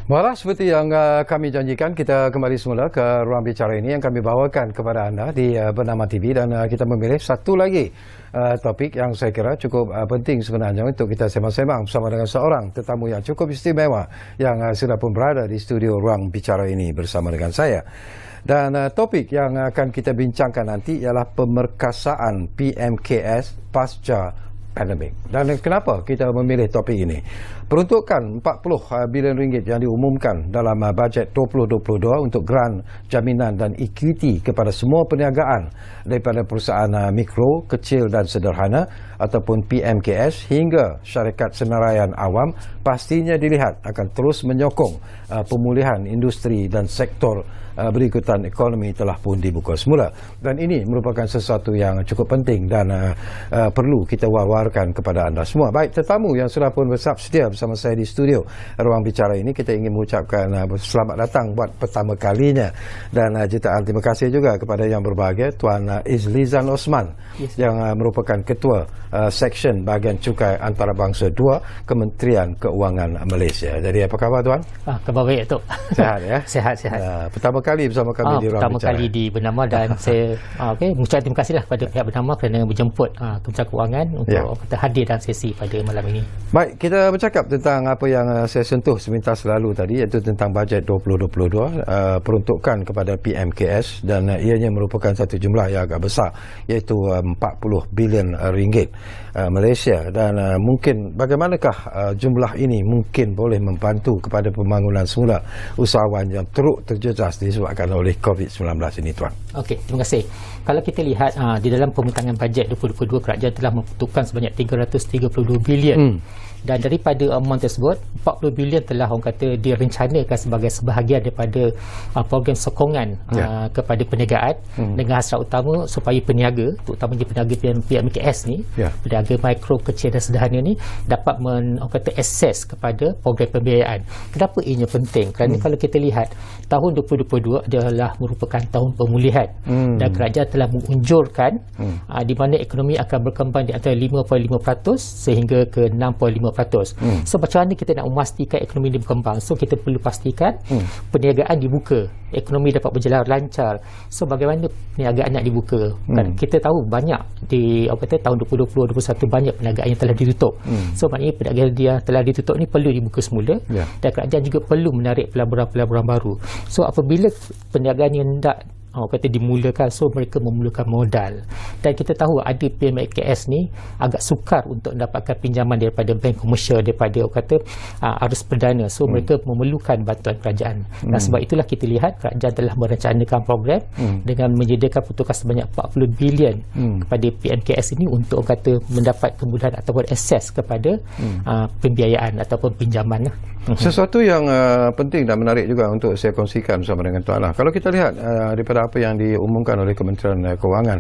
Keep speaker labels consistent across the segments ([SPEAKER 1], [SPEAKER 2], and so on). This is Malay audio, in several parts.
[SPEAKER 1] Baiklah, seperti yang kami janjikan, kita kembali semula ke ruang bicara ini yang kami bawakan kepada anda di Bernama TV, dan kita memilih satu lagi topik yang saya kira cukup penting sebenarnya untuk kita sembang-sembang bersama dengan seorang tetamu yang cukup istimewa yang sudah pun berada di studio ruang bicara ini bersama dengan saya. Dan topik yang akan kita bincangkan nanti ialah pemerkasaan PMKS pasca pandemik. Dan kenapa kita memilih topik ini? Peruntukan 40 bilion ringgit yang diumumkan dalam bajet 2022 untuk grant, jaminan dan ekuiti kepada semua perniagaan daripada perusahaan mikro, kecil dan sederhana ataupun PMKS hingga syarikat senaraian awam pastinya dilihat akan terus menyokong pemulihan industri dan sektor berikutan ekonomi telah pun dibuka semula. Dan ini merupakan sesuatu yang cukup penting dan perlu kita war-warkan kepada anda semua. Baik, tetamu yang sudah pun bersab sedia bersama saya di studio ruang bicara ini, kita ingin mengucapkan selamat datang buat pertama kalinya dan jutaan terima kasih juga kepada yang berbahagia Tuan Izlizan Osman, yang merupakan ketua Seksyen Bahagian Cukai Antarabangsa 2 Kementerian Keuangan Malaysia. Jadi apa khabar Tuan?
[SPEAKER 2] Khabar baik Tok.
[SPEAKER 1] Sehat ya?
[SPEAKER 2] Sehat.
[SPEAKER 1] Pertama kali bersama kami di ruang
[SPEAKER 2] pertama
[SPEAKER 1] bicara.
[SPEAKER 2] Kali di Bernama, dan saya mengucapkan terima kasihlah kepada pihak Bernama kerana menjemput Kementerian Keuangan untuk kita hadir dalam sesi pada malam ini. Baik,
[SPEAKER 1] kita bercakap tentang apa yang saya sentuh semintas lalu tadi, iaitu tentang bajet 2022, peruntukan kepada PMKS, dan ianya merupakan satu jumlah yang agak besar, iaitu 40 bilion ringgit Malaysia. Dan mungkin bagaimanakah jumlah ini mungkin boleh membantu kepada pembangunan semula usahawan yang teruk terjejas disebabkan oleh COVID-19 ini Tuan?
[SPEAKER 2] Okey, terima kasih. Kalau kita lihat di dalam pembintangan bajet 2022, kerajaan telah memperuntukkan sebanyak 332 bilion. Dan daripada amount tersebut, 40 bilion telah orang kata direncanakan sebagai sebahagian daripada program sokongan kepada perniagaan dengan hasrat utama supaya peniaga, terutamanya peniaga PMKS ni, peniaga mikro, kecil dan sederhana ni dapat orang kata akses kepada program pembiayaan. Kenapa ianya penting? Kerana kalau kita lihat tahun 2022 adalah merupakan tahun pemulihan dan kerajaan telah mengunjurkan di mana ekonomi akan berkembang di antara 5.5% sehingga ke 6.5%. So macam mana kita nak memastikan ekonomi ini berkembang? So kita perlu pastikan perniagaan dibuka, ekonomi dapat berjalan lancar. So bagaimana perniagaan nak dibuka? Kan kita tahu banyak di tahun 2020-2021 banyak perniagaan yang telah ditutup. So maknanya perniagaan dia telah ditutup ni perlu dibuka semula, dan kerajaan juga perlu menarik pelaburan-pelaburan baru. So apabila perniagaan yang hendak dimulakan, so mereka memulakan modal, dan kita tahu ada PMKS ni agak sukar untuk mendapatkan pinjaman daripada bank komersial, daripada arus perdana. So mereka memerlukan bantuan kerajaan. Dan sebab itulah kita lihat kerajaan telah merencanakan program dengan menyediakan peruntukan sebanyak 40 bilion kepada PMKS ini untuk mendapat kemudahan ataupun akses kepada pembiayaan ataupun pinjaman.
[SPEAKER 1] Sesuatu yang penting dan menarik juga untuk saya kongsikan bersama dengan Tuan lah. Kalau kita lihat daripada apa yang diumumkan oleh Kementerian Keuangan,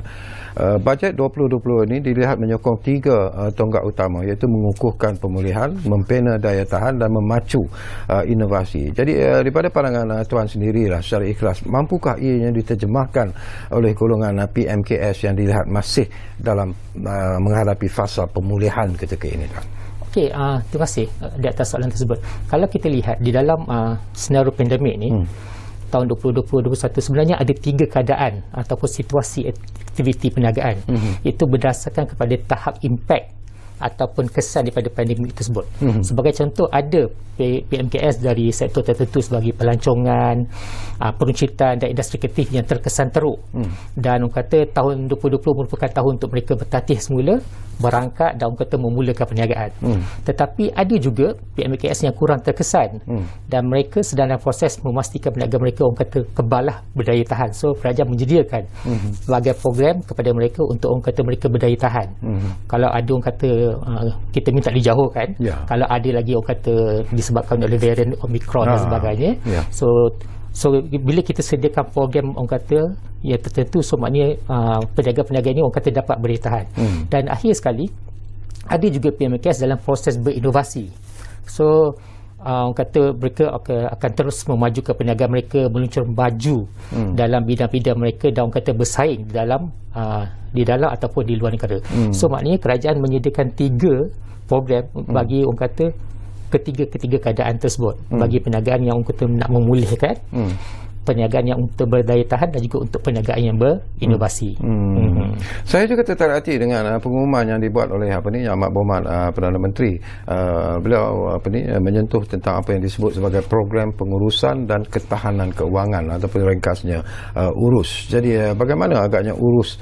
[SPEAKER 1] bajet 2020 ini dilihat menyokong 3 tonggak utama, iaitu mengukuhkan pemulihan, membina daya tahan dan memacu inovasi. Jadi daripada pandangan Tuan sendirilah secara ikhlas, mampukah ianya diterjemahkan oleh golongan PMKS yang dilihat masih dalam menghadapi fasa pemulihan ketika ini Tuan?
[SPEAKER 2] Okey, terima kasih di atas soalan tersebut. Kalau kita lihat di dalam senario pandemik ni, tahun 2020-2021 sebenarnya ada 3 keadaan ataupun situasi aktiviti perniagaan. Itu berdasarkan kepada tahap impak ataupun kesan daripada pandemik tersebut. Sebagai contoh, ada PMKS dari sektor tertentu sebagai pelancongan, peruncitan dan industri kreatif yang terkesan teruk. Dan orang kata tahun 2020 merupakan tahun untuk mereka bertatih semula, berangkat dan orang kata memulakan perniagaan. Tetapi ada juga PMKS yang kurang terkesan dan mereka sedang dalam proses memastikan perniagaan mereka orang kata kebalah berdaya tahan. So kerajaan menyediakan sebagai program kepada mereka untuk orang kata mereka berdaya tahan. Kalau ada orang kata kita minta dijauhkan, kalau ada lagi orang kata disebabkan oleh varian Omicron dan sebagainya, so bila kita sediakan program orang kata yang tertentu, so maknanya peniaga-peniaga ini orang kata dapat berdaya tahan. Dan akhir sekali ada juga PMKS dalam proses berinovasi. So orang kata mereka akan terus memajukan perniagaan mereka, meluncur baju dalam bidang-bidang mereka dan orang kata bersaing di dalam ataupun di luar negara. So maknanya kerajaan menyediakan 3 program bagi orang kata ketiga keadaan tersebut bagi perniagaan yang kita nak memulihkan, perniagaan yang untuk berdaya tahan dan juga untuk perniagaan yang berinovasi.
[SPEAKER 1] Saya juga tertarik hati dengan pengumuman yang dibuat oleh Yang Amat Berhormat Perdana Menteri. Beliau menyentuh tentang apa yang disebut sebagai program pengurusan dan ketahanan keuangan ataupun ringkasnya URUS. Jadi bagaimana agaknya URUS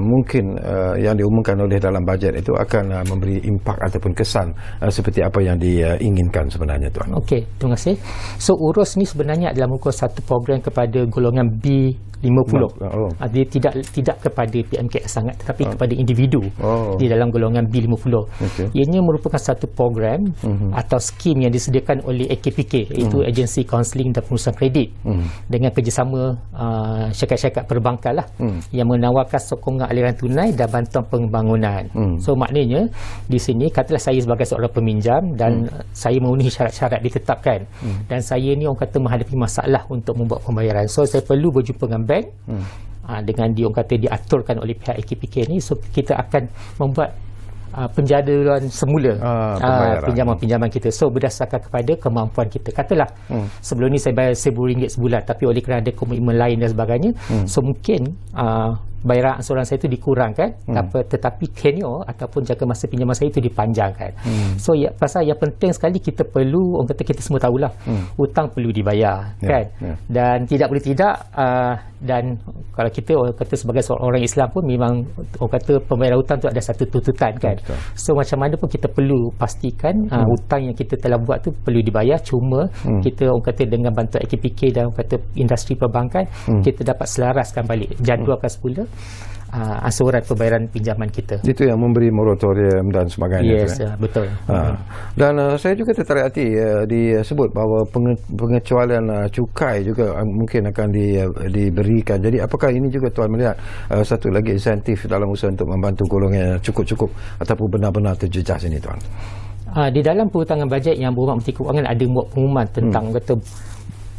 [SPEAKER 1] mungkin yang diumumkan oleh dalam bajet itu akan memberi impak ataupun kesan seperti apa yang diinginkan sebenarnya, Tuan.
[SPEAKER 2] Okey, terima kasih. So URUS ni sebenarnya adalah merupakan satu program kepada golongan B50. Dia tidak kepada PMKS sangat, tetapi kepada individu di dalam golongan B50. Ianya merupakan satu program atau skim yang disediakan oleh AKPK, iaitu Agensi Kaunseling dan Pengurusan Kredit, dengan kerjasama syarikat-syarikat perbankan lah, yang menawarkan sokongan aliran tunai dan bantuan pembangunan. So maknanya di sini katalah saya sebagai seorang peminjam dan saya memenuhi syarat-syarat ditetapkan, dan saya ni orang kata menghadapi masalah untuk membuat pembayaran. So saya perlu berjumpa dengan bank, dengan orang kata diaturkan oleh pihak AKPK ni. So kita akan membuat penjadualan semula pinjaman-pinjaman kita. So berdasarkan kepada kemampuan kita. Katalah sebelum ni saya bayar RM1,000 sebulan, tapi oleh kerana ada komitmen lain dan sebagainya, so mungkin bayaran angsuran saya itu dikurangkan, tetapi tenure ataupun jangka masa pinjaman saya itu dipanjangkan. So pasal yang penting sekali, kita perlu, orang kata kita semua tahulah, hutang perlu dibayar, kan? Dan tidak boleh tidak, dan kalau kita orang kata sebagai seorang orang Islam pun memang orang kata pembayaran hutang itu ada satu tuntutan, kan? So macam mana pun kita perlu pastikan hutang yang kita telah buat tu perlu dibayar. Cuma kita orang kata dengan bantuan AKPK dan orang kata industri perbankan, kita dapat selaraskan balik, jadualkan semula angsuran pembayaran pinjaman kita. Itu
[SPEAKER 1] yang memberi moratorium dan sebagainya.
[SPEAKER 2] Yes, betul.
[SPEAKER 1] Dan saya juga tertarik hati disebut bahawa pengecualian cukai juga mungkin akan diberikan. Jadi apakah ini juga Tuan melihat satu lagi insentif dalam usaha untuk membantu golongan yang cukup-cukup ataupun benar-benar terjejas ini, Tuan?
[SPEAKER 2] Di dalam perutangan bajet Yang Berhormat Menteri Keuangan ada buat pengumuman tentang kata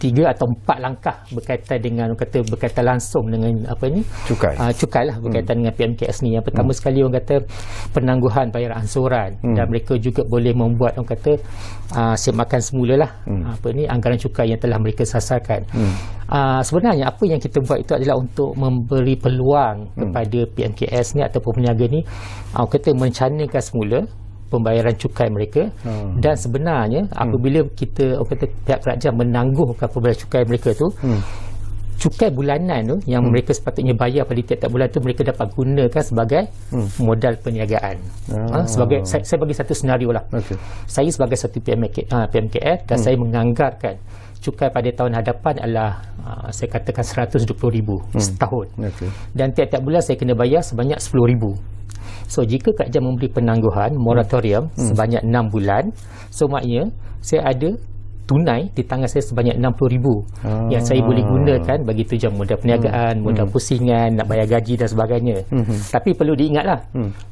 [SPEAKER 2] 3 atau 4 langkah berkaitan dengan berkaitan langsung dengan cukai lah, berkaitan dengan PMKS ni. Yang pertama sekali orang kata penangguhan bayaran angsuran, dan mereka juga boleh membuat orang kata semakan semula lah anggaran cukai yang telah mereka sasarkan. Sebenarnya apa yang kita buat itu adalah untuk memberi peluang kepada PMKS ni ataupun peniaga ni orang kata merencanakan semula pembayaran cukai mereka, dan sebenarnya apabila kita kata pihak kerajaan menangguhkan pembayaran cukai mereka tu, cukai bulanan tu yang mereka sepatutnya bayar pada tiap-tiap bulan tu, mereka dapat gunakan sebagai modal perniagaan. Sebagai saya bagi satu senario lah. Saya sebagai satu PMKS dan saya menganggarkan cukai pada tahun hadapan adalah saya katakan RM120,000 setahun, dan tiap-tiap bulan saya kena bayar sebanyak RM10,000. So jika kerajaan memberi penangguhan moratorium sebanyak 6 bulan, so maknanya saya ada tunai di tangan saya sebanyak RM60,000 yang saya boleh gunakan bagi tujuan modal perniagaan, modal pusingan, nak bayar gaji dan sebagainya. Tapi perlu diingatlah,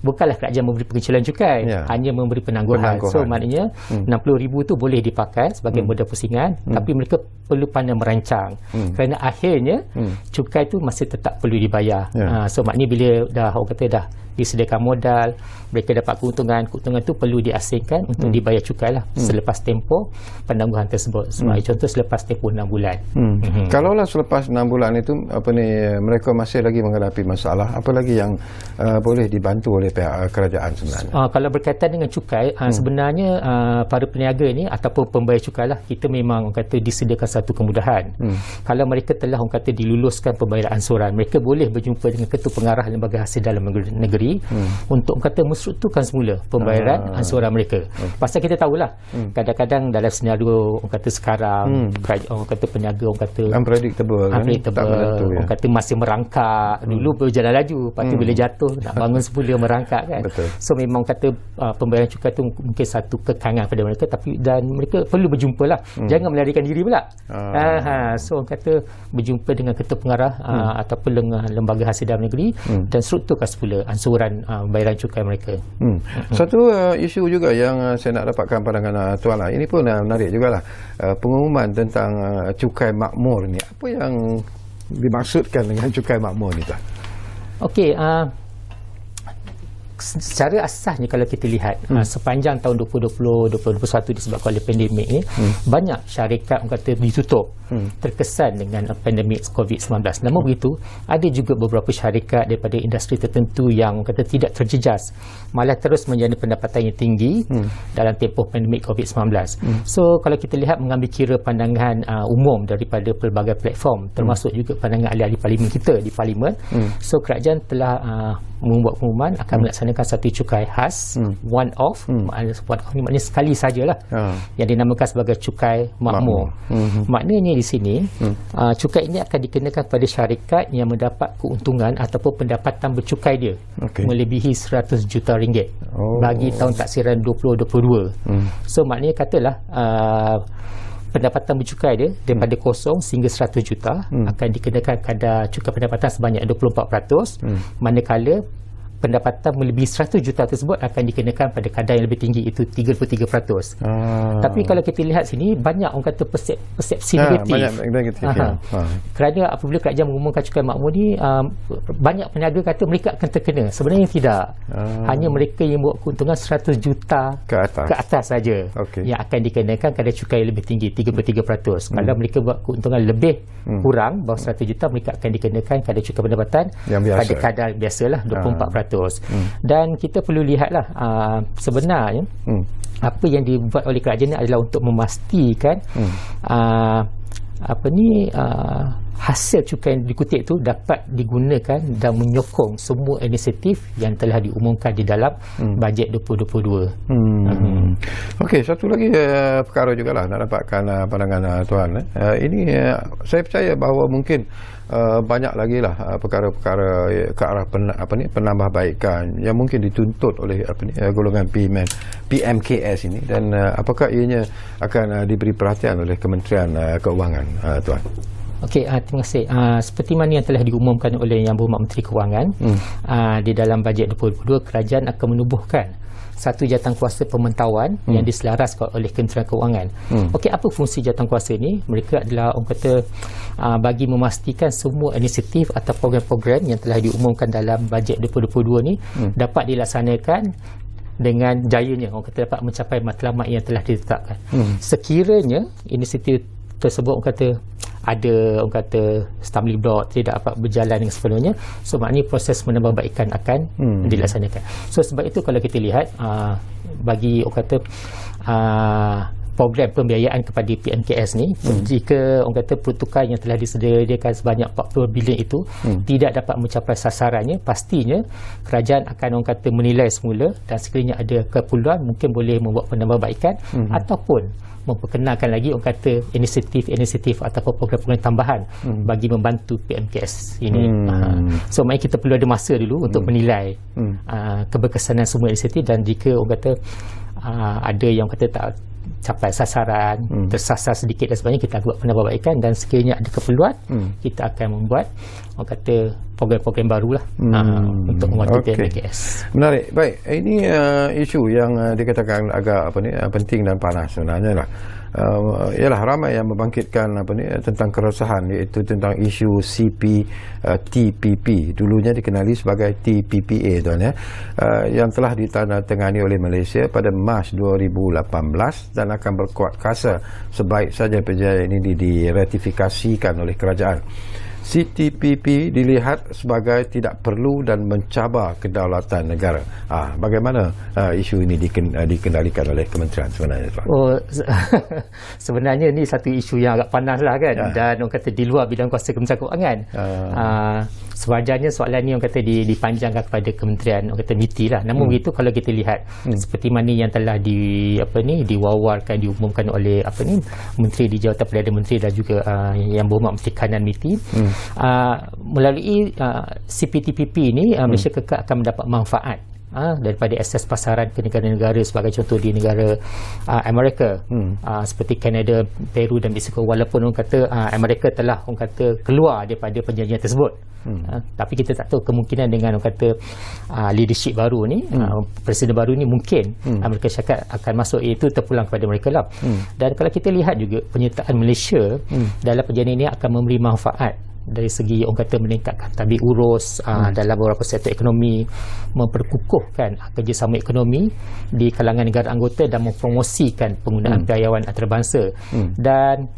[SPEAKER 2] bukanlah kerajaan memberi pengecualian cukai, hanya memberi penangguhan. So maknanya RM60,000 tu boleh dipakai sebagai modal pusingan, tapi mereka perlu pandai merancang, kerana akhirnya cukai tu masih tetap perlu dibayar. So maknanya bila dah orang kata dah disediakan modal, mereka dapat keuntungan tu perlu diasingkan untuk dibayar cukai lah selepas tempoh penangguhan tersebut. Sebagai contoh, selepas tempoh 6 bulan.
[SPEAKER 1] Kalaulah selepas 6 bulan itu mereka masih lagi menghadapi masalah, apa lagi yang boleh dibantu oleh pihak kerajaan sebenarnya?
[SPEAKER 2] Kalau berkaitan dengan cukai, sebenarnya para peniaga ni ataupun pembayar cukai lah, kita memang orang kata disediakan satu kemudahan. Kalau mereka telah orang kata diluluskan pembayaran angsuran, mereka boleh berjumpa dengan Ketua Pengarah Lembaga Hasil Dalam Negeri untuk orang kata menstrukturkan semula pembayaran angsuran mereka. Pasal kita tahulah kadang-kadang dalam senario orang kata sekarang, orang kata peniaga orang kata
[SPEAKER 1] unpredictable,
[SPEAKER 2] orang kata masih merangkak, dulu berjalan laju, lepas tu bila jatuh nak bangun semula merangkak, kan? So memang kata pembayaran cukai tu mungkin satu kekangan pada mereka, tapi dan mereka perlu berjumpa lah, jangan melarikan diri pula. So orang kata berjumpa dengan Ketua Pengarah ataupun dengan Lembaga Hasil Dalam Negeri dan strukturkan semula angsuran bayaran cukai mereka.
[SPEAKER 1] Satu isu juga yang saya nak dapatkan pandangan Tuan lah, ini pun menarik jugalah, pengumuman tentang cukai makmur ni. Apa yang dimaksudkan dengan cukai makmur ni, Tuan?
[SPEAKER 2] Okey, secara asasnya kalau kita lihat sepanjang tahun 2020-2021 disebabkan oleh pandemik ni, banyak syarikat orang kata ditutup terkesan dengan pandemik COVID-19. Namun begitu, ada juga beberapa syarikat daripada industri tertentu yang orang kata tidak terjejas, malah terus menjadi pendapatan yang tinggi dalam tempoh pandemik COVID-19. So kalau kita lihat mengambil kira pandangan umum daripada pelbagai platform, termasuk juga pandangan ahli-ahli parlimen kita di parlimen, so kerajaan telah membuat pengumuman akan melaksanakan satu cukai khas, one off. Maknanya sekali sajalah, yang dinamakan sebagai cukai makmur. Maknanya di sini cukai ini akan dikenakan kepada syarikat yang mendapat keuntungan ataupun pendapatan bercukai dia melebihi 100 juta ringgit bagi tahun taksiran 2022. So maknanya katalah pendapatan bercukai dia daripada kosong sehingga 100 juta akan dikenakan kadar cukai pendapatan sebanyak 24%, manakala pendapatan melebihi 100 juta tersebut akan dikenakan pada kadar yang lebih tinggi, itu 33%. Tapi kalau kita lihat sini, banyak orang kata persepsi negatif. Kerana apabila kerajaan mengumumkan cukai makmur ni, banyak peniaga kata mereka akan terkena. Sebenarnya tidak. Hanya mereka yang buat keuntungan 100 juta ke atas saja yang akan dikenakan kadar cukai lebih tinggi, 33%. Kalau mereka buat keuntungan lebih kurang bawah 100 juta, mereka akan dikenakan kadar cukai pendapatan pada kadar biasalah 24%. Dan kita perlu lihatlah sebenarnya apa yang dibuat oleh kerajaan ini adalah untuk memastikan hasil cukai yang dikutip itu dapat digunakan dan menyokong semua inisiatif yang telah diumumkan di dalam bajet 2022.
[SPEAKER 1] Okey, satu lagi perkara jugalah nak dapatkan pandangan tuan. Ini saya percaya bahawa mungkin banyak lagi lah perkara-perkara ke arah penambahbaikan yang mungkin dituntut oleh golongan PMKS ini, dan apakah ianya akan diberi perhatian oleh Kementerian Keuangan, tuan?
[SPEAKER 2] Okey, terima kasih. Seperti mana yang telah diumumkan oleh Yang Berhormat Menteri Kewangan, di dalam bajet 2022, kerajaan akan menubuhkan satu jawatankuasa pemantauan yang diselaraskan oleh Kementerian Keuangan. Okey, apa fungsi jawatankuasa ini? Mereka adalah orang kata bagi memastikan semua inisiatif atau program-program yang telah diumumkan dalam bajet 2022 ni dapat dilaksanakan dengan jayanya, orang kata dapat mencapai matlamat yang telah ditetapkan. Sekiranya inisiatif tersebut orang kata ada orang kata stumbling block, tidak dapat berjalan dengan sepenuhnya, so maknanya proses menambahbaikan akan dilaksanakan. So sebab itu kalau kita lihat bagi orang kata program pembiayaan kepada PMKS ni, jika orang kata peruntukan yang telah disediakan sebanyak 40 bilion itu tidak dapat mencapai sasarannya, pastinya kerajaan akan orang kata menilai semula, dan sekiranya ada keperluan mungkin boleh membuat penambahbaikan ataupun memperkenalkan lagi orang kata inisiatif ataupun program-program tambahan bagi membantu PMKS ini. So maknanya kita perlu ada masa dulu untuk menilai keberkesanan semua inisiatif, dan jika orang kata ada yang kata tak capai sasaran, tersasar sedikit dan sebagainya, kita buat penambahbaikan, dan sekiranya ada keperluan kita akan membuat orang kata program-program barulah untuk membantu PMKS.
[SPEAKER 1] Menarik. Baik, ini isu yang dikatakan agak penting dan panas sebenarnya lah. Ialah ramai yang membangkitkan tentang keresahan, iaitu tentang isu TPP, dulunya dikenali sebagai TPPA, tuan ya, yang telah ditandatangani oleh Malaysia pada Mac 2018 dan akan berkuat kuasa sebaik saja perjanjian ini diratifikasikan oleh kerajaan. CTPP dilihat sebagai tidak perlu dan mencabar kedaulatan negara. Bagaimana isu ini dikendalikan oleh kementerian sebenarnya, Tuan?
[SPEAKER 2] Sebenarnya ni satu isu yang agak panas lah kan, dan orang kata di luar bidang kuasa Kementerian Keuangan. Sewajarnya soalan ni orang kata dipanjangkan kepada kementerian orang kata MITI lah. Namun begitu kalau kita lihat seperti mana yang telah diwawarkan, diumumkan oleh Menteri di Jawatan Perdana Menteri dan juga Yang Berhormat Menteri Kanan MITI, melalui CPTPP ini Malaysia kekal akan mendapat manfaat daripada akses pasaran ke negara-negara, sebagai contoh di negara Amerika, seperti Kanada, Peru dan Mexico. Walaupun orang kata Amerika telah orang kata keluar daripada perjanjian tersebut, tapi kita tak tahu kemungkinan dengan orang kata leadership baru ni, presiden baru ni, mungkin Amerika Syarikat akan masuk, iaitu terpulang kepada mereka lah. Dan kalau kita lihat juga penyertaan Malaysia dalam perjanjian ini akan memberi manfaat dari segi orang kata meningkatkan tabik urus dalam beberapa sektor ekonomi, memperkukuhkan kerjasama ekonomi di kalangan negara anggota dan mempromosikan penggunaan piayawan antarabangsa. Dan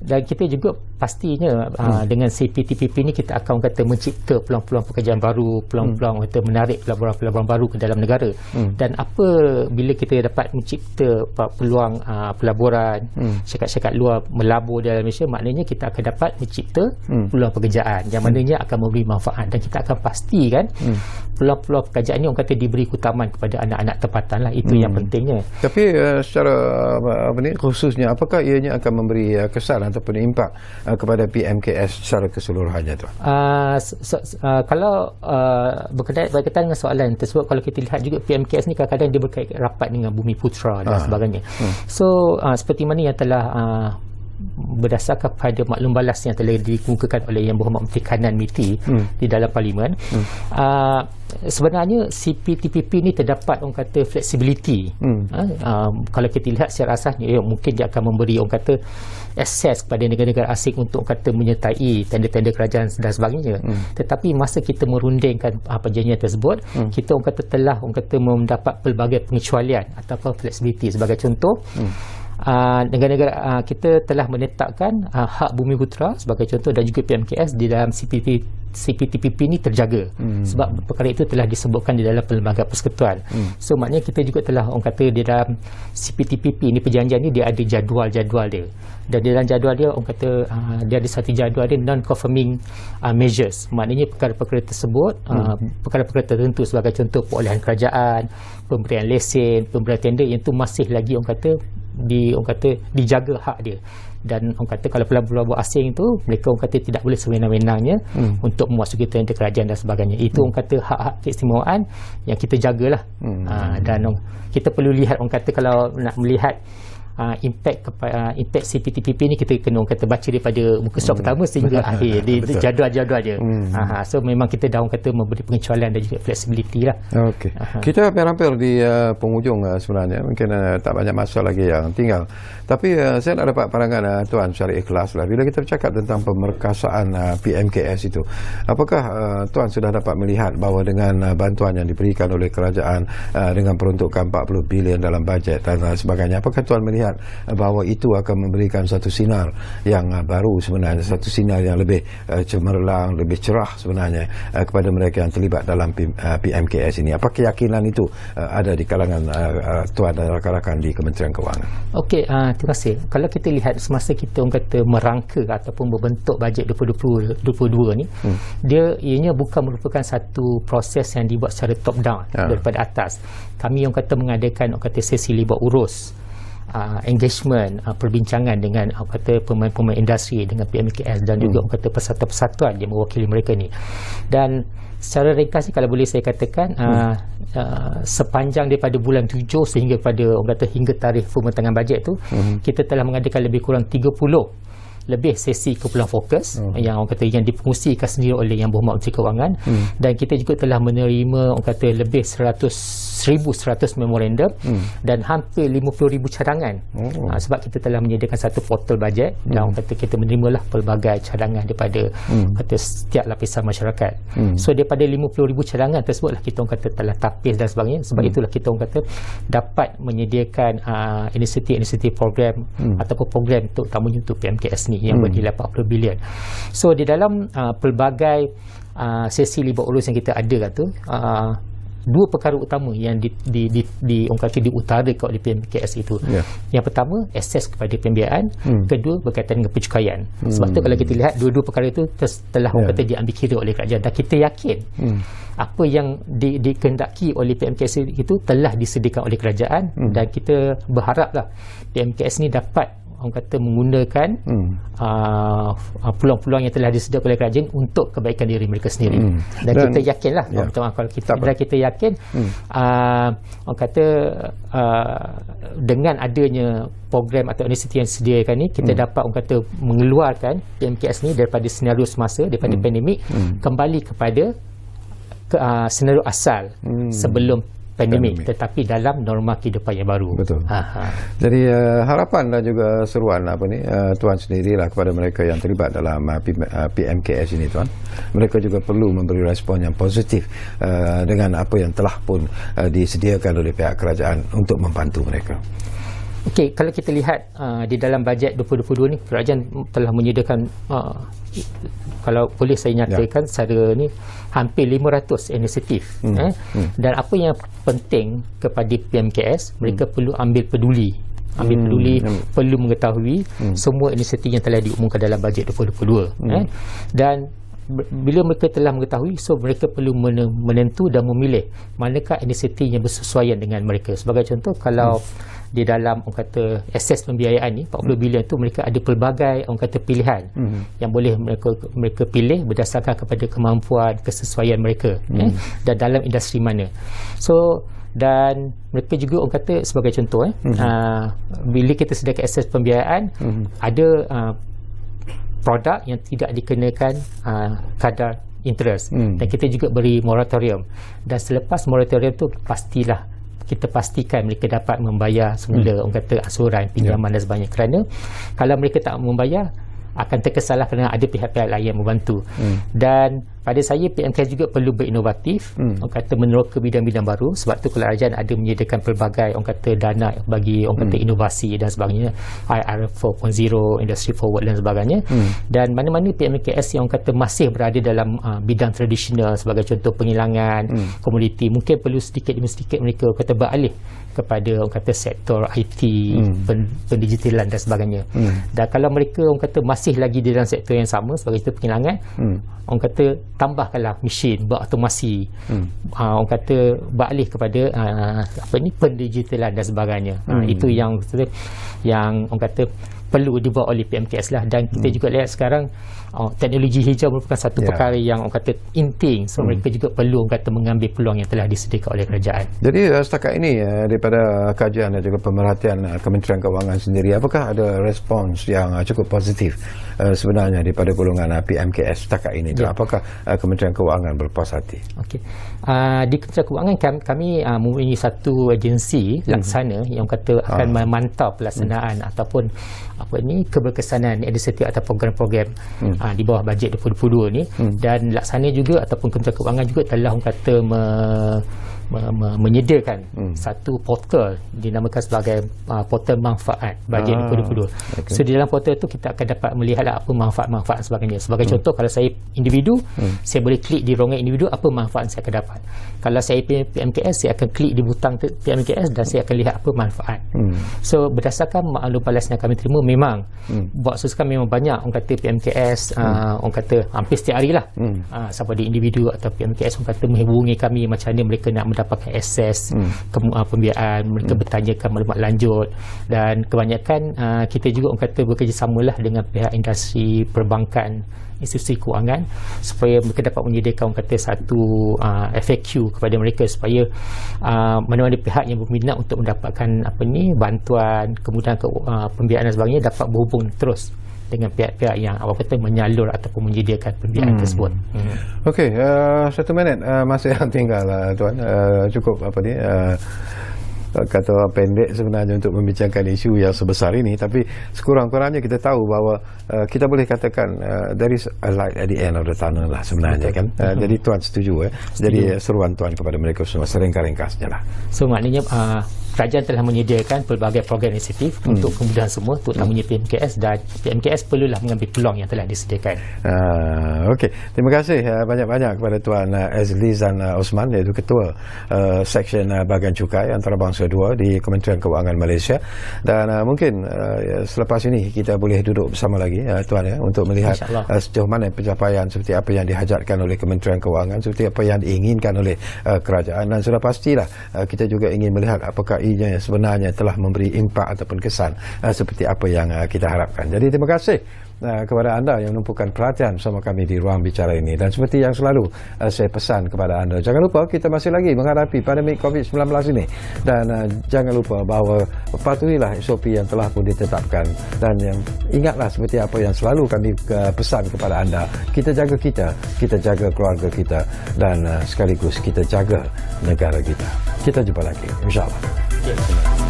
[SPEAKER 2] kita juga pastinya dengan CPTPP ni kita akan kata mencipta peluang-peluang pekerjaan baru, peluang-peluang kata menarik pelaburan-pelaburan baru ke dalam negara. Dan bila kita dapat mencipta peluang pelaburan syarikat-syarikat luar melabur dalam Malaysia, maknanya kita akan dapat mencipta peluang pekerjaan yang maknanya akan memberi manfaat, dan kita akan pastikan peluang-peluang pekerjaan ni orang kata diberi keutamaan kepada anak-anak tempatan lah. Itu yang pentingnya.
[SPEAKER 1] Tapi secara khususnya, apakah ianya akan memberi kesan ataupun impak kepada PMKS secara keseluruhannya tu?
[SPEAKER 2] Kalau berkaitan dengan soalan tersebut, kalau kita lihat juga PMKS ni kadang-kadang dia berkait rapat dengan Bumiputera dan sebagainya. So seperti mana yang telah berdasarkan pada maklum balas yang telah dikemukakan oleh Yang Berhormat Menteri Kanan MITI di dalam Parlimen, sebenarnya CPTPP ni terdapat orang kata flexibility. Kalau kita lihat secara asasnya, mungkin dia akan memberi orang kata akses kepada negara-negara asing untuk orang kata menyertai tender-tender kerajaan dan sebagainya. Tetapi masa kita merundingkan perjanjian tersebut, kita orang kata telah orang kata mendapat pelbagai pengecualian ataupun flexibility. Sebagai contoh, negara-negara kita telah menetapkan hak Bumiputera sebagai contoh, dan juga PMKS di dalam CPTPP ni terjaga sebab perkara itu telah disebutkan di dalam pelbagai persekutuan. So maknanya kita juga telah orang kata di dalam CPTPP ni, perjanjian ni dia ada jadual-jadual dia, dan di dalam jadual dia orang kata dia ada satu jadual dia non-confirming measures. Maknanya perkara-perkara tersebut perkara-perkara tertentu sebagai contoh perolehan kerajaan, pemberian lesen, pemberian tender, yang itu masih lagi orang kata dijaga hak dia. Dan orang kata kalau pelabur-pelabur asing tu, mereka orang kata tidak boleh sewenang-wenangnya untuk memasuki tender kerajaan dan sebagainya. Itu orang kata hak-hak keistimewaan yang kita jagalah. Dan kita perlu lihat, orang kata kalau nak melihat impact CPTPP ni, kita kena orang kata baca daripada muka surat pertama sehingga akhir di jadual-jadual dia. So memang kita dah orang kata memberi pengecualian dan juga flexibility lah.
[SPEAKER 1] Okey. Kita hampir-hampir di penghujung sebenarnya. Mungkin tak banyak masa lagi yang tinggal. Tapi saya nak dapat pandangan Tuan secara ikhlas lah. Bila kita bercakap tentang pemerkasaan PMKS itu, apakah Tuan sudah dapat melihat bahawa dengan bantuan yang diberikan oleh kerajaan dengan peruntukan 40 bilion dalam bajet dan sebagainya, apakah Tuan melihat bahawa itu akan memberikan satu sinar yang baru sebenarnya, satu sinar yang lebih cemerlang, lebih cerah sebenarnya kepada mereka yang terlibat dalam PMKS ini? Apa keyakinan itu ada di kalangan Tuan dan rakan-rakan di Kementerian Kewangan? Okey,
[SPEAKER 2] terima kasih. Kalau kita lihat semasa kita orang kata merangka ataupun membentuk bajet 2022 ni, ianya bukan merupakan satu proses yang dibuat secara top down daripada atas. Kami orang kata mengadakan orang kata sesi libat urus, engagement, perbincangan dengan kata pemain-pemain industri, dengan PMKS dan juga orang kata persatuan-persatuan yang mewakili mereka ni. Dan secara ringkas kalau boleh saya katakan, sepanjang daripada bulan 7 sehingga pada orang kata hingga tarikh pembentangan bajet tu, kita telah mengadakan lebih kurang 30 lebih sesi kumpulan fokus yang orang kata yang dipengungsikan sendiri oleh Yang Berhormat Menteri Kewangan. Dan kita juga telah menerima orang kata lebih 1,100 memorandum dan hampir 50,000 cadangan. Sebab kita telah menyediakan satu portal bajet dan orang kata kita menerimalah pelbagai cadangan daripada kata setiap lapisan masyarakat. So daripada 50,000 cadangan tersebutlah kita orang kata telah tapis dan sebagainya. Sebab itulah kita orang kata dapat menyediakan inisiatif program ataupun program terutamanya untuk PMKS ni yang bernilai 40 bilion. So di dalam pelbagai sesi libat urus yang kita ada tu, dua perkara utama yang orang kata diutarakan oleh PMKS itu. Yang pertama, akses kepada pembiayaan. Kedua, berkaitan dengan pencukaian. Sebab tu kalau kita lihat dua-dua perkara itu telah orang kata diambil kira oleh kerajaan, dan kita yakin apa yang dikehendaki oleh PMKS itu telah disediakan oleh kerajaan. Dan kita berharaplah PMKS ni dapat orang kata menggunakan peluang-peluang yang telah disediakan oleh kerajaan untuk kebaikan diri mereka sendiri. Dan kita yakinlah, kalau kita yakin orang kata dengan adanya program atau inisiatif yang disediakan ni, kita dapat orang kata mengeluarkan PMKS ni daripada senario semasa, daripada pandemik, kembali kepada senario asal sebelum pandemik, tetapi dalam norma kehidupan yang baru.
[SPEAKER 1] Betul. Jadi harapan dan juga seruan Tuan sendirilah kepada mereka yang terlibat dalam PMKS ini, Tuan. Mereka juga perlu memberi respon yang positif dengan apa yang telah pun disediakan oleh pihak kerajaan untuk membantu mereka.
[SPEAKER 2] Okey, kalau kita lihat di dalam bajet 2022 ni, kerajaan telah menyediakan kalau boleh saya nyatakan secara ni hampir 500 inisiatif. Dan apa yang penting kepada PMKS, mereka perlu ambil peduli, perlu mengetahui semua inisiatif yang telah diumumkan dalam bajet 2022. Dan bila mereka telah mengetahui, so mereka perlu menentu dan memilih manakah inisiatif yang bersesuaian dengan mereka. Sebagai contoh, kalau di dalam orang kata akses pembiayaan ni 40 bilion tu, mereka ada pelbagai orang kata pilihan yang boleh mereka pilih berdasarkan kepada kemampuan, kesesuaian mereka dan dalam industri mana. So dan mereka juga orang kata sebagai contoh bila kita sediakan akses pembiayaan, ada produk yang tidak dikenakan kadar interest, dan kita juga beri moratorium, dan selepas moratorium tu pastilah kita pastikan mereka dapat membayar semula orang kata asuran pinjaman dan sebagainya, kerana kalau mereka tak membayar akan terkesanlah kerana ada pihak-pihak lain yang membantu. Dan pada saya PMKS juga perlu berinovatif, orang kata meneroka bidang-bidang baru. Sebab tu kerajaan ada menyediakan pelbagai orang kata dana bagi orang kata inovasi dan sebagainya, IR 4.0, Industry Forward dan sebagainya. Dan mana-mana PMKS yang orang kata masih berada dalam bidang tradisional, sebagai contoh penghilangan komoditi, mungkin perlu sedikit demi sedikit mereka kata beralih kepada orang kata sektor IT, pendigitalan dan sebagainya. Dan kalau mereka orang kata masih lagi di dalam sektor yang sama, sebagai contoh penghilangan, orang kata tambahkanlah mesin berautomasi, orang kata beralih kepada pendigitalan dan sebagainya. Itu yang orang kata perlu dibuat oleh PMKS lah. Dan kita juga lihat sekarang teknologi hijau merupakan satu perkara yang orang kata inting. So mereka juga perlu orang kata mengambil peluang yang telah disediakan oleh kerajaan.
[SPEAKER 1] Jadi setakat ini daripada kajian dan juga pemerhatian Kementerian Kewangan sendiri, apakah ada respons yang cukup positif sebenarnya daripada golongan PMKS setakat ini? Apakah Kementerian Kewangan berpuas hati?
[SPEAKER 2] Okey. Di Kementerian Kewangan kami mempunyai satu agensi laksana yang kata akan memantau pelaksanaan ataupun keberkesanan inisiatif atau program-program di bawah bajet 2022 ni. Dan laksana juga ataupun Kementerian Kewangan juga telah orang kata menyediakan satu portal dinamakan sebagai portal manfaat bajet 2022. So di dalam portal tu kita akan dapat melihat apa manfaat-manfaat sebagainya. Sebagai contoh, kalau saya individu, saya boleh klik di rongan individu, apa manfaat saya akan dapat. Kalau saya PMKS, saya akan klik di butang PMKS dan saya akan lihat apa manfaat. So berdasarkan maklum balas yang kami terima, memang buat sesuatu memang banyak orang kata PMKS orang kata hampir setiap hari lah, sama ada individu atau PMKS orang kata menghubungi kami macam mana mereka nak mendapatkan akses pembiayaan, mereka bertanyakan maklumat lanjut. Dan kebanyakan kita juga orang kata bekerjasamalah dengan pihak industri perbankan, institusi kewangan, supaya mereka dapat menyediakan orang kata satu FAQ kepada mereka, supaya mana-mana pihak yang berminat untuk mendapatkan bantuan, kemudahan pembiayaan dan sebagainya dapat berhubung terus dengan pihak-pihak yang kata menyalur ataupun menyediakan pembiayaan tersebut.
[SPEAKER 1] Okey, 1 minit masa yang tinggal Tuan. Cukup kata pendek sebenarnya untuk membincangkan isu yang sebesar ini, tapi sekurang-kurangnya kita tahu bahawa kita boleh katakan there is a light at the end of the tunnel lah sebenarnya. Kan. Jadi Tuan setuju Jadi seruan Tuan kepada mereka semua seringkas-ringkasnya lah.
[SPEAKER 2] So maknanya kerajaan telah menyediakan pelbagai program inisiatif untuk kemudahan semua, terutamanya PMKS, dan PMKS perlulah mengambil peluang yang telah disediakan.
[SPEAKER 1] Okey, terima kasih banyak-banyak kepada Tuan Azlizan Osman, iaitu Ketua Seksyen Bahagian Cukai Antarabangsa 2 di Kementerian Kewangan Malaysia. Dan mungkin selepas ini kita boleh duduk bersama lagi Tuan untuk melihat sejauh mana pencapaian seperti apa yang dihajatkan oleh Kementerian Kewangan, seperti apa yang diinginkan oleh kerajaan, dan sudah pastilah kita juga ingin melihat apakah ianya sebenarnya telah memberi impak ataupun kesan seperti apa yang kita harapkan. Jadi terima kasih kepada anda yang menumpukan perhatian bersama kami di ruang bicara ini. Dan seperti yang selalu saya pesan kepada anda, jangan lupa kita masih lagi menghadapi pandemik COVID-19 ini, dan jangan lupa bahawa patuhilah SOP yang telah pun ditetapkan, dan ingatlah seperti apa yang selalu kami pesan kepada anda, kita jaga keluarga kita, dan sekaligus kita jaga negara kita. Kita jumpa lagi, insyaAllah.
[SPEAKER 2] Ya.